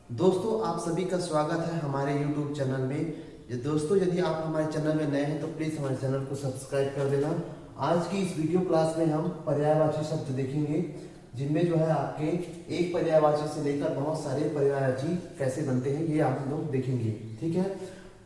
दोस्तों, आप सभी का स्वागत है हमारे YouTube चैनल में। दोस्तों, यदि आप हमारे चैनल में नए हैं तो प्लीज़ हमारे चैनल को सब्सक्राइब कर देना। आज की इस वीडियो क्लास में हम पर्यायवाची शब्द देखेंगे, जिनमें जो है आपके एक पर्यायवाची से लेकर बहुत सारे पर्यायवाची कैसे बनते हैं ये आप लोग देखेंगे। ठीक है,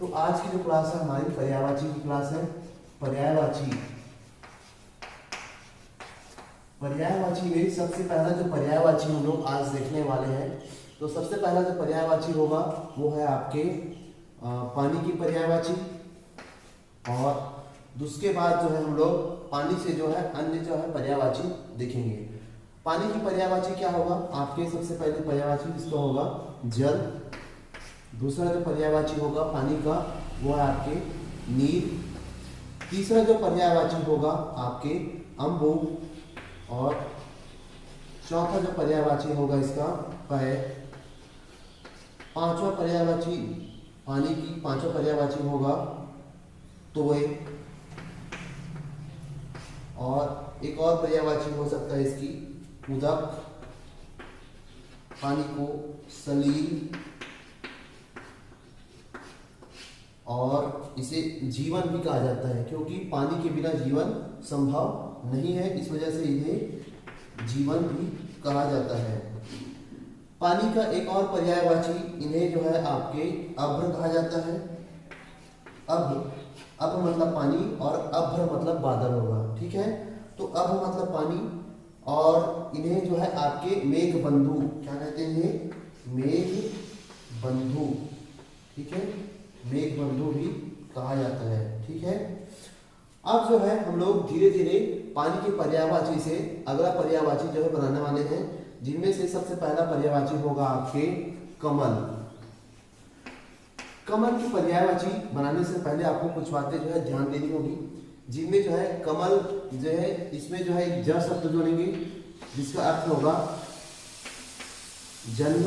तो आज की जो क्लास है हमारी पर्यायवाची की क्लास है। पर्यायवाची में सबसे पहला जो पर्यायवाची हम लोग आज देखने वाले हैं, तो सबसे पहला जो पर्यायवाची होगा वो है आपके पानी की पर्यायवाची। और उसके बाद जो है हम लोग पानी से जो है अन्य जो है पर्यायवाची देखेंगे। पानी की पर्यायवाची क्या होगा आपके, सबसे पहले पर्यायवाची इसका होगा जल। दूसरा जो पर्यायवाची होगा पानी का वो है आपके नीर। तीसरा जो पर्यायवाची होगा आपके अम्बु। और चौथा जो पर्यायवाची होगा इसका पय। पांचवा पर्यायवाची पानी की पांचवा पर्यायवाची होगा तोय। और एक और पर्यायवाची हो सकता है इसकी उदक। पानी को सलील। और इसे जीवन भी कहा जाता है, क्योंकि पानी के बिना जीवन संभव नहीं है, इस वजह से इन्हें जीवन भी कहा जाता है। पानी का एक और पर्यायवाची इन्हें जो है आपके अभ्र कहा जाता है। अभ्र मतलब पानी और अभ्र मतलब बादल होगा। ठीक है, तो अभ्र मतलब पानी और इन्हें जो है आपके मेघ बंधु क्या कहते हैं, मेघ बंधु। ठीक है, मेघ बंधु भी कहा जाता है। ठीक है, अब जो है हम लोग धीरे धीरे पानी की पर्यायवाची से अगला पर्यायवाची जो है बनाने वाले हैं, जिनमें से सबसे पहला पर्यायवाची होगा आपके कमल। कमल की पर्यायवाची बनाने से पहले आपको कुछ बातें जो है ध्यान देनी होगी, जिनमें जो है कमल जो है इसमें जो है एक ज शब्द जोड़ेंगे, जिसका अर्थ होगा जन्म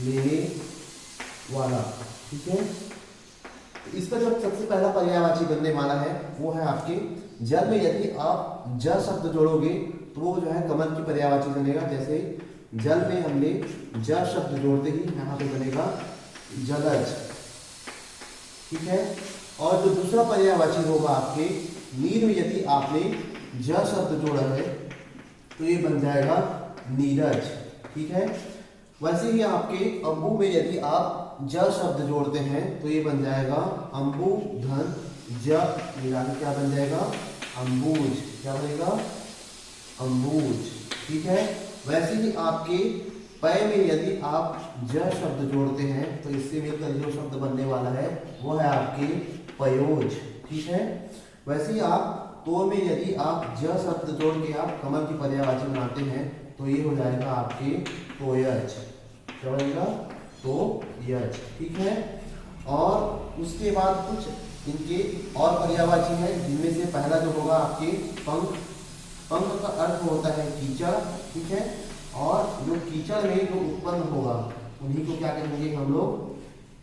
लेने वाला। ठीक है, इसका जो सबसे पहला पर्यायवाची बनने वाला है वो है आपके जल में यदि आप ज शब्द जोड़ोगे तो वो जो है कमल की पर्यायवाची बनेगा। जैसे जल में हमने ज शब्द जोड़ते ही यहाँ पे बनेगा जलज। ठीक है, और जो दूसरा पर्यायवाची होगा आपके नीर में यदि आपने ज शब्द जोड़ा है तो ये बन जाएगा नीरज। ठीक है, वैसे ही आपके अम्बु में यदि आप ज शब्द जोड़ते हैं तो ये बन जाएगा अम्बु धन ज मिला के क्या बन जाएगा, अम्बुज। क्या बनेगा, अम्बुज। ठीक है, वैसे ही आपके पय में यदि आप ज शब्द जोड़ते हैं तो इससे मिलकर जो शब्द बनने वाला है वो है आपके पयोज। ठीक है, वैसे ही आप तो में यदि आप ज शब्द जोड़ के आप कमल की पर्यायवाची बनाते हैं तो ये हो जाएगा आपके तोयज। क्या बनेगा, तो यज। ठीक है, और उसके बाद कुछ इनके और पर्यायवाची है, जिनमें से पहला जो होगा आपके पंख। पंख का अर्थ होता है कीचड़। ठीक है, और जो कीचड़ में जो उत्पन्न होगा उन्हीं को क्या कहेंगे हम लोग,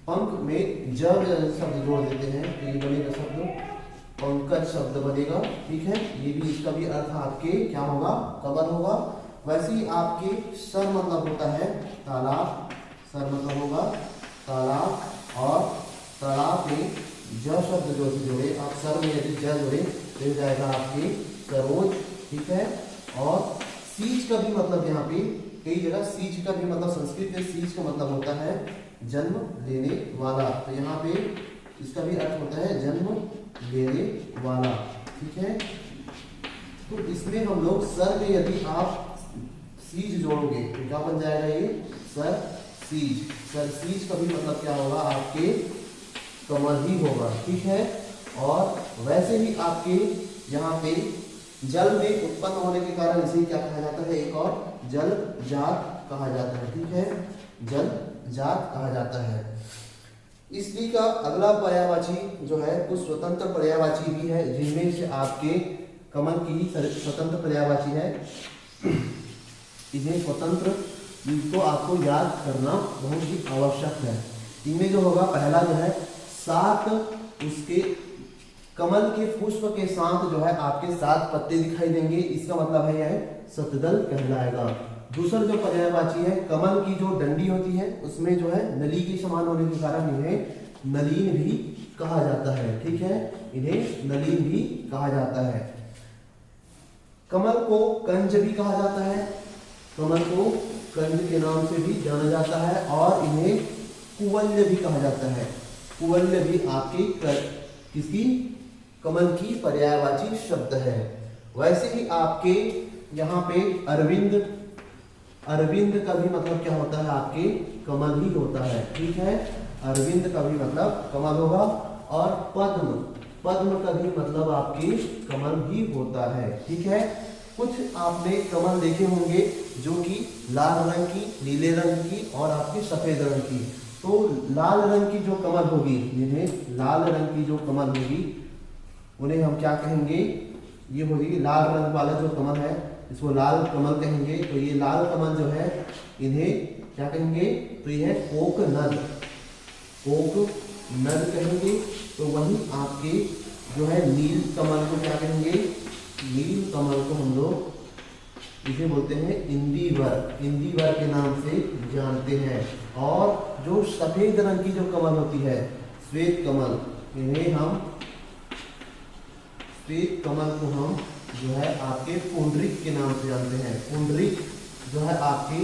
पंख में ज शब्द जोड़ देते हैं तो ये बनेगा शब्द पंकज शब्द बनेगा। ठीक है, ये भी इसका भी अर्थ आपके क्या होगा, कमल होगा। वैसे ही आपके सर मतलब होता है तालाब। सर मतलब होगा तालाब, और तालाब में ज शब्द जो जोड़े आप सर में यदि ज जोड़े तो हो जाएगा आपके सरोज। ठीक है, और सीज का भी मतलब यहाँ पे कई जगह सीज का भी मतलब संस्कृत में सीज का मतलब होता है जन्म लेने वाला, तो यहाँ पे इसका भी अर्थ होता है जन्म लेने वाला। ठीक है, तो इसमें हम लोग सर में यदि आप सीज जोड़ोगे तो क्या बन जाएगा, ये सर सीज। सर सीज का भी मतलब क्या होगा, आपके कमल ही होगा। ठीक है, और वैसे ही आपके यहाँ पे जल में उत्पन्न होने के कारण इसे क्या कहा जाता है, एक और जल जात कहा जाता है। ठीक है, जल जात कहा जाता है। इसलिए का अगला पर्यायवाची जो है कुछ स्वतंत्र पर्यायवाची भी है, जिनमें से आपके कमल की ही स्वतंत्र पर्यायवाची है। इन्हें स्वतंत्र इनको आपको याद करना बहुत ही आवश्यक है। इनमें जो होगा पहला जो है सात, उसके कमल के पुष्प के साथ जो है आपके 7 पत्ते दिखाई देंगे, इसका मतलब है यह सतदल कहलाएगा। दूसरा जो पर्यायवाची है, कमल की जो डंडी होती है उसमें जो है नली के समान होने के कारण इन्हें नलीन भी कहा जाता है। ठीक है, इन्हें नलीन भी कहा जाता है। कमल को कंज भी कहा जाता है, कमल को कंज के नाम से भी जाना जाता है और इन्हें कुवल्य भी कहा जाता है। कुवल्य भी आपके किसी कमल की पर्यायवाची शब्द है। वैसे ही आपके यहाँ पे अरविंद, अरविंद का भी मतलब क्या होता है, आपके कमल ही होता है। ठीक है, अरविंद का भी मतलब कमल होगा और पद्म, पद्म का भी मतलब आपके कमल ही होता है। ठीक है, कुछ आपने कमल देखे होंगे जो कि लाल रंग की, नीले रंग की और आपके सफेद रंग की। तो लाल रंग की जो कमल होगी, जिन्हें लाल रंग की जो कमल होगी उन्हें हम क्या कहेंगे, ये होगी लाल रंग वाला जो कमल है इसको लाल कमल कहेंगे। तो ये लाल कमल जो है इन्हें क्या कहेंगे, तो ये है कोकनद, कोकनद कहेंगे। तो वही आपके जो है नील कमल को क्या कहेंगे, नील कमल को हम लोग इसे बोलते हैं इंदिवर, इंदिवर के नाम से जानते हैं। और जो सफेद रंग की जो कमल होती है, श्वेत कमल, इन्हें हम, श्वेत कमल को हम जो है आपके पुंडरीक के नाम से जानते हैं। पुंडरीक जो है आपके,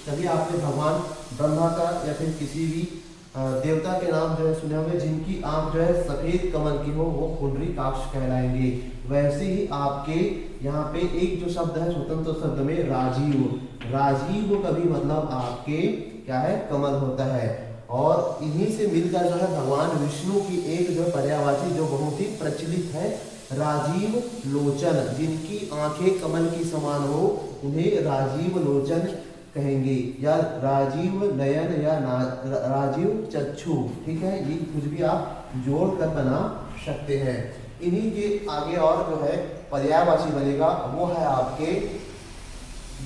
कभी आपने भगवान ब्रह्मा का या फिर किसी भी देवता के नाम जो है सुने होंगे, जिनकी आंख जो है सफेद कमल की हो वो पुंडरीकाक्ष कहलाएंगे। वैसे ही आपके यहाँ पे एक जो शब्द है स्वतंत्र शब्द में राजीव, राजीव का भी मतलब आपके क्या है, कमल होता है। और इन्हीं से मिलकर जो है भगवान विष्णु की एक जो पर्यायवाची जो बहुत ही प्रचलित है, राजीव लोचन, जिनकी आंखें कमल की समान हो उन्हें राजीव लोचन कहेंगे, या राजीव नयन या राजीव चक्षु। ठीक है, ये कुछ भी आप जोड़ कर बना सकते हैं। इन्हीं के आगे और जो है पर्यायवाची बनेगा वो है आपके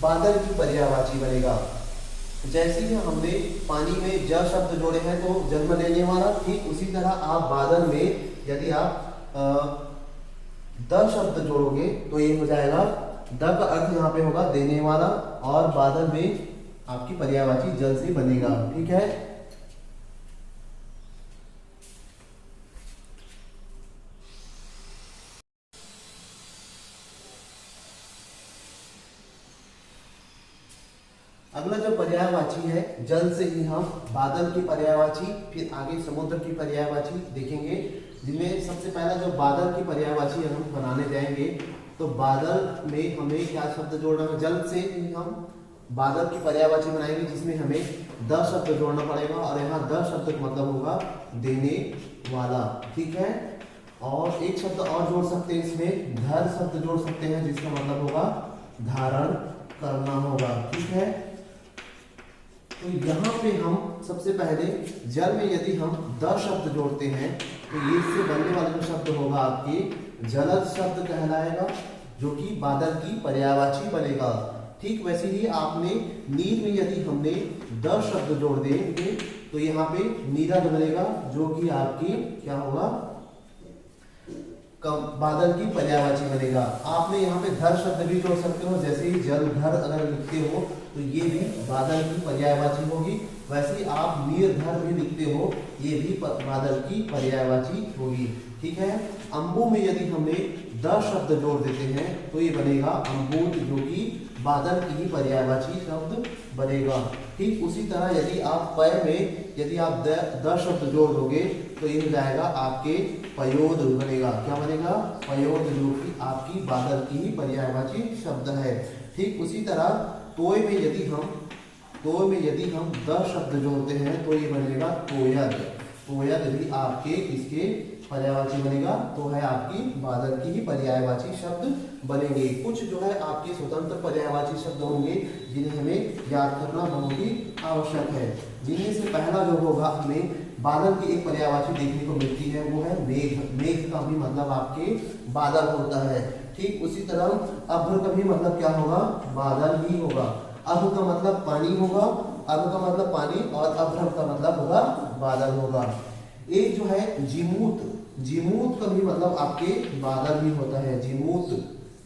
बादल की पर्यायवाची बनेगा। जैसे ही हमने पानी में ज शब्द जोड़े हैं तो जन्म लेने वाला, ठीक उसी तरह आप बादल में यदि आप द शब्द जोड़ोगे तो ये हो जाएगा, द का अर्थ यहाँ पे होगा देने वाला और बादल में आपकी पर्यायवाची जल से बनेगा। ठीक है, अगला जो पर्यायवाची है, जल से ही हम बादल की पर्यायवाची, फिर आगे समुद्र की पर्यायवाची देखेंगे, जिनमें सबसे पहला जो बादल की पर्यायवाची हम बनाने जाएंगे। तो बादल में हमें क्या शब्द जोड़ना है, जल से ही हम बादल की पर्यायवाची बनाएंगे जिसमें हमें द शब्द जोड़ना पड़ेगा और यहाँ द शब्द का मतलब होगा देने वाला। ठीक है, और एक शब्द और जोड़ सकते हैं इसमें, धर शब्द जोड़ सकते हैं जिसका मतलब होगा धारण करना होगा। ठीक है, तो यहाँ पे हम सबसे पहले जल में यदि हम द शब्द जोड़ते हैं तो ये इससे बनने वाला जो शब्द होगा आपके जलद शब्द कहलाएगा, जो कि बादल की पर्यायवाची बनेगा। ठीक वैसे ही आपने नीर में यदि हमने द शब्द जोड़ देंगे तो यहाँ पे नीरद बनेगा, जो कि आपकी क्या होगा, बादल की पर्यायवाची बनेगा। आपने यहाँ पे धर शब्द भी जोड़ सकते हो, जैसे ही जल धर अगर लिखते हो तो ये भी बादल की पर्यायवाची होगी। वैसे ही आप नीरधर भी लिखते हो, ये भी बादल की पर्यायवाची होगी। ठीक है, अंबु में यदि हमने द शब्द जोड़ देते हैं तो ये बनेगा अंबुद, जो कि बादल की ही पर्यायवाची शब्द बनेगा। ठीक उसी तरह यदि आप पय में यदि आप द शब्द जोड़ दोगे तो ये हो जाएगा आपके पयोद बनेगा। क्या बनेगा, पयोद, जो कि आपकी बादल की ही पर्यायवाची शब्द है। ठीक उसी तरह तोय में यदि हम द शब्द जोड़ते हैं तो ये बनेगा तोयद, तोयद भी आपके इसके पर्यायवाची बनेगा, तो है आपकी बादल की ही पर्यायवाची शब्द बनेंगे। कुछ जो है आपके स्वतंत्र पर्यायवाची शब्द होंगे जिन्हें हमें याद करना बहुत ही आवश्यक है। जिनमें से पहला जो होगा, हमें बादल की एक पर्यायवाची देखने को मिलती है, वो है मेघ। मेघ का भी मतलब आपके बादल होता है। ठीक उसी तरह अभ्र का भी मतलब क्या होगा, बादल ही होगा। अभ का मतलब पानी होगा, अभ का मतलब पानी और अभ्र का मतलब होगा बादल होगा। एक जो है जिमूत, जिमूत का भी मतलब आपके बादल भी होता है। जिमूत,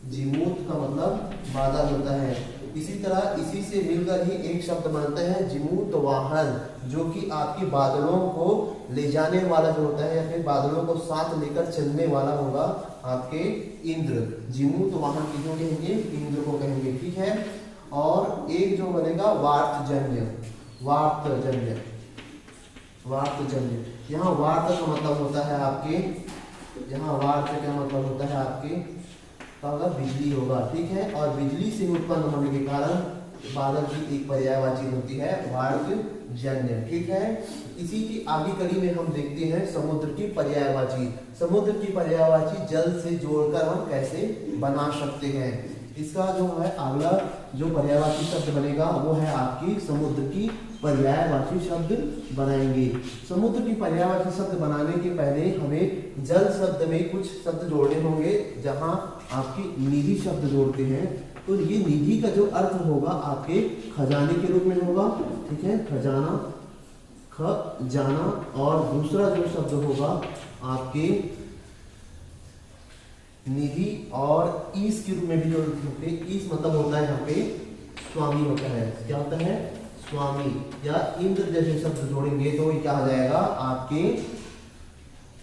जिमूत का मतलब बादल होता है। इसी तरह इसी से मिलकर ही एक शब्द बनता है जिमूत वाहन, जो कि आपकी बादलों को ले जाने वाला जो होता है या फिर बादलों को साथ लेकर चलने वाला होगा आपके इंद्र। जिमूत वाहन किसको कहेंगे? इंद्र को कहेंगे, ठीक है। और एक जो बनेगा वार्तजन्य, वार्तजन्य, वार्तजन्य। यहाँ वार्त का मतलब होता है आपके, यहाँ वार्त का मतलब होता है आपके अगर बिजली होगा, ठीक है। और बिजली से उत्पन्न होने के कारण बादल की एक पर्यायवाची होती है वार्तजन्य, ठीक है। इसी की आगे कड़ी में हम देखते हैं समुद्र की पर्यायवाची। समुद्र की पर्यायवाची जल से जोड़कर हम कैसे बना सकते हैं। इसका जो है अगला जो पर्यायवाची शब्द बनेगा वो है आपकी समुद्र की पर्यायवाची शब्द बनाएंगे। समुद्र की पर्यायवाची शब्द बनाने के पहले हमें जल शब्द में कुछ शब्द जोड़ने होंगे, जहां आपकी निधि शब्द जोड़ते हैं। तो ये निधि का जो अर्थ होगा आपके खजाने के रूप में होगा, ठीक है, खजाना, खजाना। और दूसरा जो शब्द होगा आपके निधि और ईस के रूप में भी जोड़ते हैं। ईस मतलब होता है यहाँ पे स्वामी होता है, क्या होता है? स्वामी। या इंद्र जैसे शब्द जोड़ेंगे तो ये क्या आ जाएगा आपके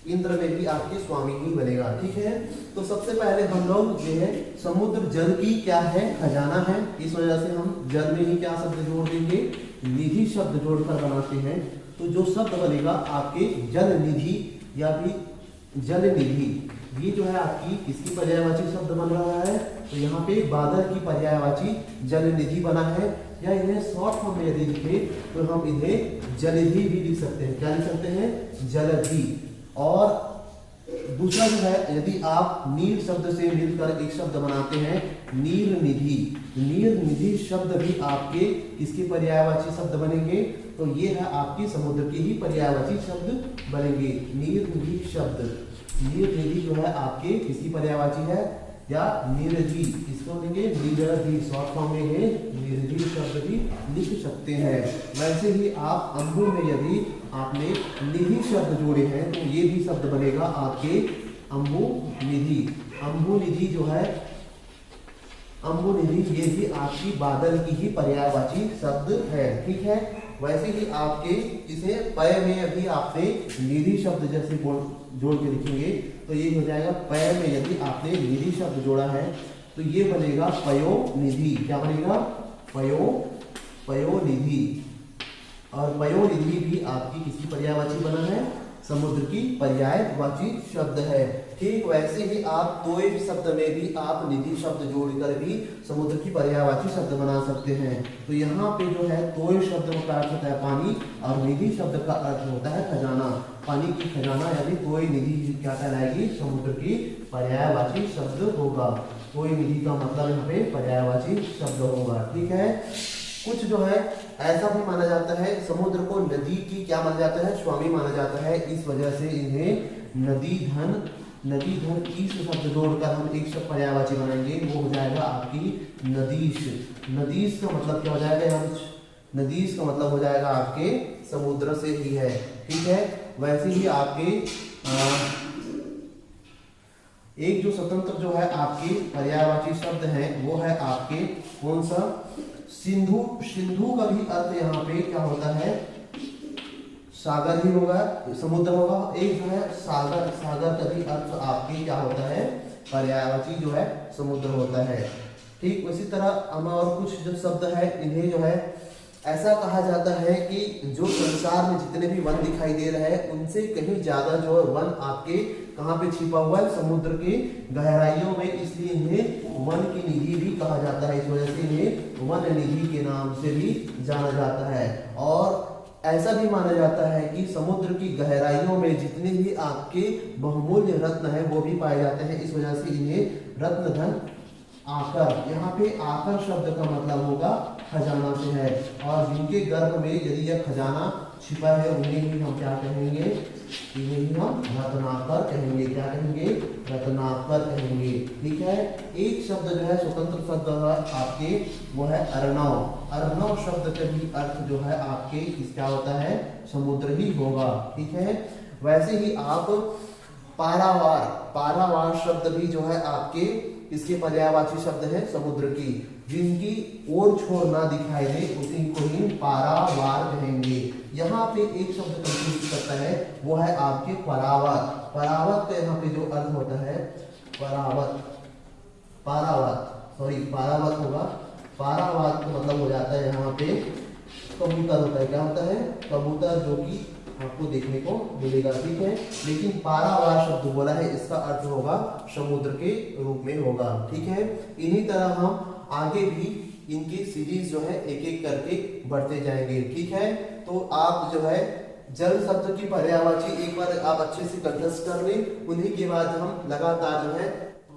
इंद्र में भी आपके स्वामी ही बनेगा, ठीक है। तो सबसे पहले हम लोग जो है समुद्र जल की क्या है? खजाना है। इस वजह से हम जल में ही क्या शब्द जोड़ देंगे? निधि शब्द जोड़कर बनाते हैं। तो जो शब्द बनेगा आपके जल निधि या फिर जल निधि, ये जो है आपकी किसकी पर्यायवाची शब्द बन रहा है? तो यहाँ पे बादल की पर्यायवाची जल निधि बना है। या इन्हें शॉर्ट फॉर्म में यदि लिखे तो हम इन्हें जलधि भी लिख सकते हैं। क्या लिख सकते हैं? जलधि। और दूसरा जो है यदि आप नीर शब्द से मिलकर एक शब्द बनाते हैं नीर निधि, नीर निधि शब्द भी आपके किसके पर्यायवाची शब्द बनेंगे? तो ये है आपकी समुद्र की ही पर्यायवाची शब्द बनेंगे, नीर निधि शब्द। नीर निधि जो है आपके किसकी पर्यायवाची है? या निरधि, इसको लेंगे निरधि, शॉर्ट फॉर्म में है निरधि शब्द भी लिख सकते हैं। वैसे ही आप अम्बु में यदि आपने निधि शब्द जोड़े हैं तो ये भी शब्द बनेगा आपके अम्बु निधि। अम्बु निधि जो है, अम्बु निधि ये भी आपकी बादल की ही पर्यायवाची शब्द है, ठीक है। वैसे ही आपके इसे पय में अभी आपने निधि शब्द जैसे जोड़ के लिखेंगे तो ये हो जाएगा पय में यदि आपने निधि शब्द जोड़ा है तो ये बनेगा पयो निधि। क्या बनेगा? पयो, पयो निधि। और पयो निधि भी आपकी किसकी पर्यायवाची बना है? समुद्र की पर्यायवाची शब्द है। ठीक वैसे ही आप तोय शब्द में भी आप निधि शब्द जोड़कर भी समुद्र की पर्यायवाची शब्द बना सकते हैं। तो यहाँ पे जो है तोय शब्द का अर्थ होता है पानी और निधि शब्द का अर्थ होता है खजाना। पानी की खजाना यानी तोय निधि क्या कहलाएगी? समुद्र की पर्यायवाची शब्द होगा। तोय निधि का मतलब यहाँ पे पर्यायवाची शब्द होगा, ठीक है। कुछ जो है ऐसा भी माना जाता है समुद्र को नदी की क्या माना जाता है? स्वामी माना जाता है। इस वजह से इन्हें नदी धन, नदी धन ईश शब्द जोड़कर हम एक शब्द पर्यायवाची बनाएंगे, वो हो जाएगा आपकी नदीश। नदीश का मतलब क्या हो जाएगा? यहाँ नदीश का मतलब हो जाएगा आपके समुद्र से ही है, ठीक है। वैसे ही आपके एक जो स्वतंत्र जो है आपकी पर्यायवाची शब्द है वो है आपके कौन सा? सिंधु। सिंधु का भी अर्थ यहाँ पे क्या होता है? सागर ही होगा, समुद्र होगा। एक जो है सागर, सागर का भी अर्थ आपके क्या होता है? पर्यायवाची जो है समुद्र होता है, ठीक। उसी तरह हम और कुछ जो शब्द है इन्हें जो है ऐसा कहा जाता है कि जो संसार में जितने भी वन दिखाई दे रहे हैं उनसे कहीं ज्यादा जो वन आपके कहाँ पे छिपा हुआ है? समुद्र के गहराइयों में, इसलिए इन्हें वन की निधि भी कहा जाता है। इस वजह से इन्हें वन निधि के नाम से भी जाना जाता है। और ऐसा भी माना जाता है कि समुद्र की गहराइयों में जितने भी आपके बहुमूल्य रत्न है वो भी पाए जाते हैं। इस वजह से इन्हें रत्न धन आकर, यहाँ पे आकर शब्द का मतलब होगा खजाना से है। और जिनके गर्भ में यदि यह खजाना छिपा है उन्हें ही हम क्या कहेंगे? इन्हें ही हम रत्नाकर कहेंगे। क्या कहेंगे? रत्नाकर कहेंगे, ठीक है। एक शब्द जो है स्वतंत्र शब्द है आपके वो है अर्णव। अर्णव शब्द का भी अर्थ जो है आपके क्या होता है? समुद्र ही होगा, ठीक है। वैसे ही आप पारावार, पारावार शब्द भी जो है आपके इसके पर्यायवाची शब्द है समुद्र की। जिनकी ओर छोर ना दिखाई दे उसी को ही पारावार कहेंगे। यहाँ पे एक शब्द कंफ्यूज करता है, वो है आपके परावत। परावत का यहाँ पे जो अर्थ होता है परावत, पारावत होगा। पारावात का मतलब हो जाता है यहाँ पे कबूतर होता है। क्या होता है? कबूतर, जो कि आपको देखने को मिलेगा, ठीक है। लेकिन पारावार शब्द बोला है, इसका अर्थ होगा समुद्र के रूप में होगा, ठीक है। इन्हीं तरह हम आगे भी इनकी सीरीज जो है एक एक करके बढ़ते जाएंगे, ठीक है। तो आप जो है जल शब्द की पर्यायवाची एक बार आप अच्छे से कंठस्थ कर लें, उन्हीं के बाद हम लगातार जो है